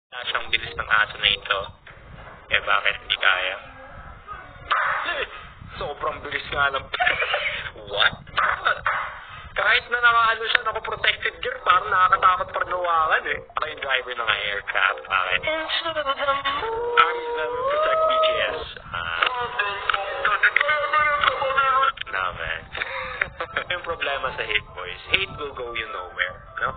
Wala siyang bilis ng aso na ito. Eh bakit hindi kaya? Sobrang bilis nga ng... What? Kahit na nakaano siya, naka-protected gear, parang nakakatakot pa nawakan eh. Ako yung driver ng aircraft, bakit? Armies them protect BTS. Nah, man. Yung problema sa hate boys, hate will go you nowhere, no?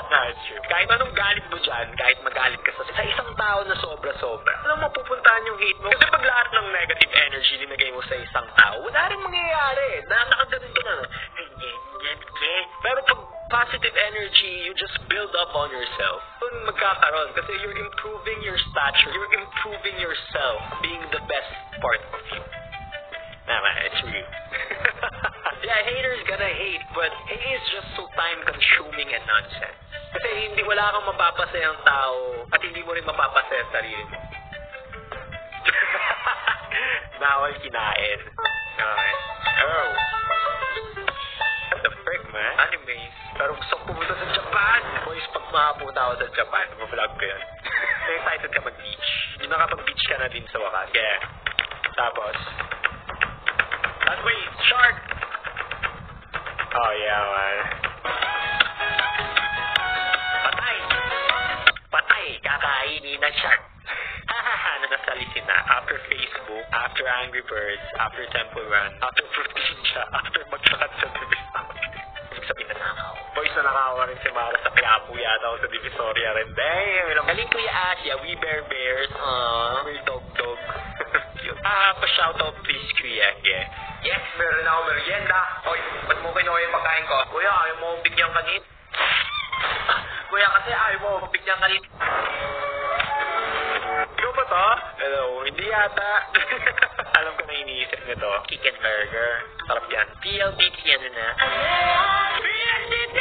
That's true. Kahit anong galit mo dyan, kahit magalit ka sa isang tao na sobra-sobra, alam mo, pupuntahan yung hate mo. Kasi pag lahat ng negative energy linagay mo sa isang tao, wala rin mangyayari. Nakaganon ka na. Pero pag positive energy, you just build up on yourself. Kung magkakaroon, kasi you're improving your stature, you're improving yourself, being the best part of you. Nah, it's real. Yeah, haters gonna hate, but it is just so time-consuming and nonsense. Kasi hindi wala kang mapapasayang tao at hindi mo rin mapapasaya sarili mo. Bawal kinain. Okay. Oh. What the frick, man? Animes. Pero gusto ko pumunta sa Japan. Boys, pag makapunta ako sa Japan, mag-vlog ko yun. Excited ka mag-beach. Yung nakapag-beach ka na din sa wakas. Yeah. Tapos, wait, shark! Oh, yeah, man. Patay! Patay! Kakainin ng shark. Hahaha, nasalisin na. After Facebook, after Angry Birds, after Temple Run, after Fruit Ninja, after magsakat sa Divisoria. Ibig sabihin na nakaw. Boys, na nakawa rin si Mara sa Quiapo yata o sa Divisoria rin. Damn! Galing Kuya Asya, we bear bears. We're dog. Pa-shoutout please, Kuya. Yeah. Yes, meron na ako merienda. Oy, ba't mo kinuha yung pagkain ko? Kuya, ayaw mo bigyan kanit. Kuya, kasi ayaw mo bigyan kanit. Ikaw ba to? Hello, hindi yata. Alam ko na iniisip nito. Chicken burger. Sarap yan. PLDT yan na. PLDT!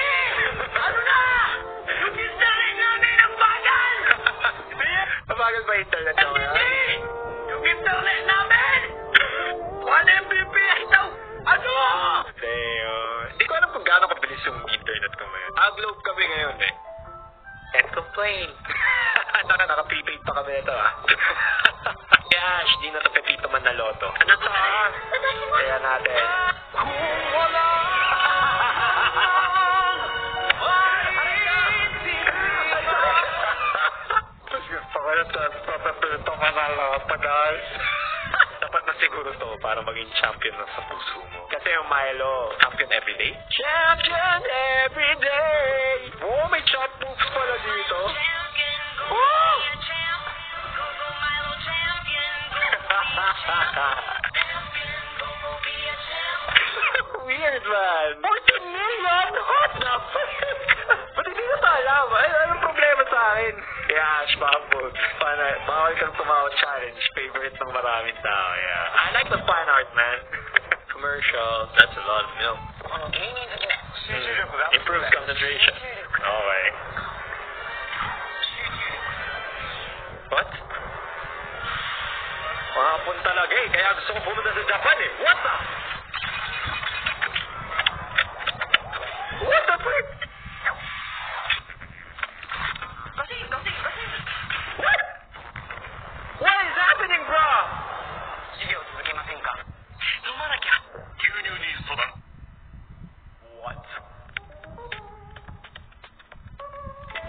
Ano na? Yung internet namin ang bagal! Mabagal ba internet ko ngayon? Yung internet namin! 1 Mbps daw! Ano? Hindi ko alam kung gaano kabilis yung internet ko ngayon. Globe kami ngayon eh. Can't complain. Naka-prepaid pa kami ito ah. Yash, di na ito pepito man na loto. Ano to ah? Kaya natin. Kung wala gusto ko na ito. Papapilito ka na loto guys. Dapat na siguro to para maging champion ng sa puso mo. Kasi yung Milo, champion everyday. Champion everyday! Oh, may chat moves pala dito. Oh! Weird, man. 14 million? What the fuck? Ba't hindi ko ito alam? Anong problema sa akin? Yeah, Shbabog. Bawal kang tumawa challenge. Favorite ng maraming tao, yeah. I like the fan art, man. Commercials, that's a lot of milk. Improves concentration. Okay. What? Mahapon talaga eh. Kaya gusto ko pumunta sa Japan eh. What the? What the frick? What? What is happening, bro? What?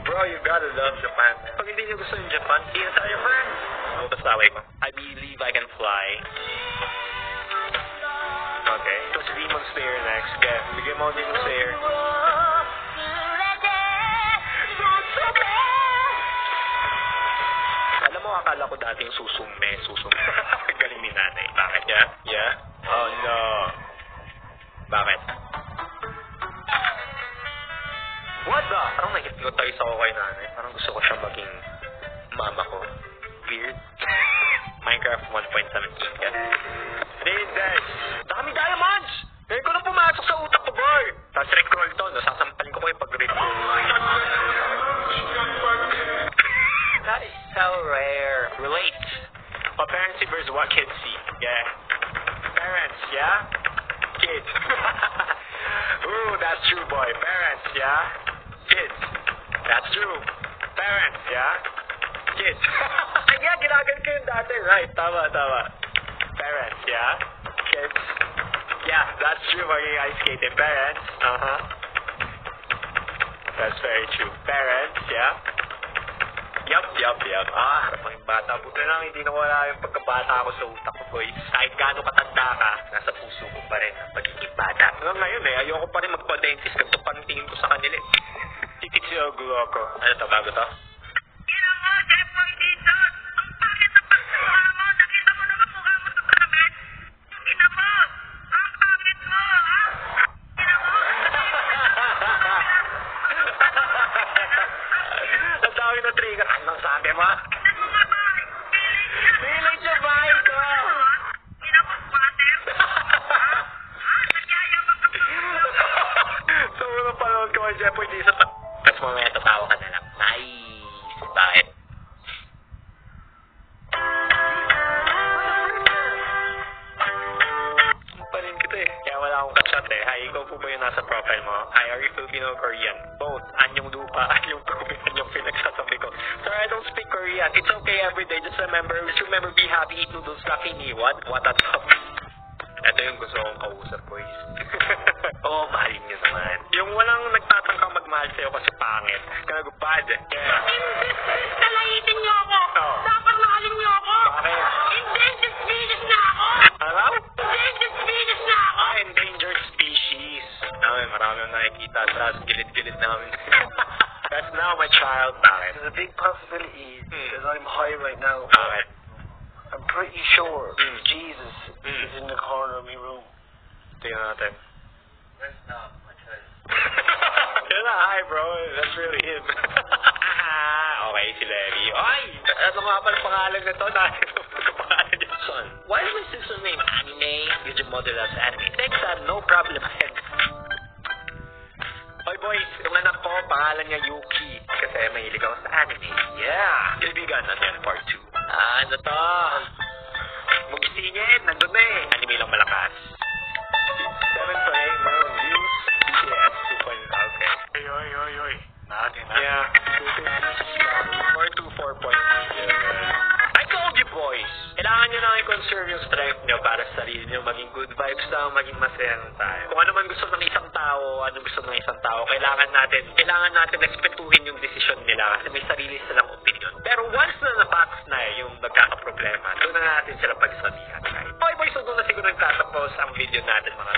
Bro, you gotta love Japan. Pag hindi nyo gusto yung Japan, hindi na tayo friends. Ano basta away ko? I believe I can fly. Okay. Tapos Demon Slayer next. Okay. Bigyan mo Demon Slayer. Alam mo, akala ko dating susume. Galing ni nanay. Bakit? Yeah? Yeah? Oh, no. Bakit? What the? Parang nag-hypnotize ako kay nanay. Parang gusto ko siya maging mama ko. Weird. Minecraft 1.17 ka. Days, guys. Dami diamonds! Ngayon ko lang pumasok sa utak ko, boy. Tapos recall to, no? Sasampalin ko yung pag-recall. That is so rare. Relate. What parents see versus what kids see. Yeah. Parents, yeah? Kids. Ooh, that's true, boy. Parents, yeah? Kids. That's true. Parents, yeah? Kids. Ay, yeah, ginagal ko yung dati. Right, tama. Parents, yeah? Kids. Yeah, that's true. Maging ice skating. Parents, That's very true. Parents, yeah? Yup. Harap ang bata. Buti lang, hindi nawala yung pagkabata ko sa utak ko, boys. Kahit gaano katanda ka, nasa puso ko pa rin ang pagiging bata. Hanggang ngayon ayoko pa rin magpa-dentist. Ganito pa rin tingin ko sa kanila. Titik siya, gulo ako. Ano to, bago to? Ina mo, Jeffoy dito! Ang pangit na pagsawa mo! Nakita mo naman mukha mo sa salamin! Yung ina mo! Ang pangit mo! Ha? Ina mo! Ang dami na trigger. Anong sabi mo? Tignan mo nga ba? Pilit siya ba ito? Ina mo, pater! Nagyayabang ka pa! So, unang panood ko kay Jeffoy Dizon. Tapos mamaya tatawa ka na lang. Nice! Bakit? Pa rin kita Kaya wala akong kachat Hi, ikaw po ba yung nasa profile mo? Hi, are you Filipino or Korean? Both. Anyong lupa, anyong tubig, anyong pinagsasabi ko. Sir, I don't speak Korean. It's okay everyday. Just remember, be happy, eat noodles, lucky me. What a top. Ito yung gusto kong kausap, boys. Oo, mahalin niyo naman. Yung walang nagtatangkang magmahal sa'yo kasi pangit. Kanagupad. Yeah. Talayitin niyo ako! Oo. Dapat mahalin niyo ako! Bakit? Endangered species na ako! Ano? Endangered species na ako! Endangered species. Marami akong nakikita sa gilid-gilid namin. That's now my child. Bakit? There's a big possibility that I'm high right now. Bakit? I'm pretty sure Jesus is in the corner of my room. Tingnan natin. Yun na, hi bro. That's really him. Okay, si Larry. Ay! Ano nga pala pangalan na to? Pangalan niya. Son, why is my sister name Anime? Use your mother as anime. Next time, no problem ahead. Oy boys, yung anak ko, pangalan niya Yuki. Kasi mahilig ako sa anime. Yeah! Kaibigan, ano yan, part 2. Ano to? Magisingin, nandun na Anime lang malakas. 7.8 million views. BTS 2.0. Okay. Oy. Natin na. Yeah. 4.2, 4.2. I told you boys, kailangan nyo na i-conserve yung strength nyo para sa sarili nyo, maging good vibes lang, maging masaya tayo. Kung ano man gusto ng isang tao, kailangan natin respetuhin yung desisyon nila kasi may sarili silang opinion. Pero once na nabox na yung nagkakaproblema, doon na natin sila pagsabihan. Okay boys, so doon na siguro nagtatapos ang video natin mga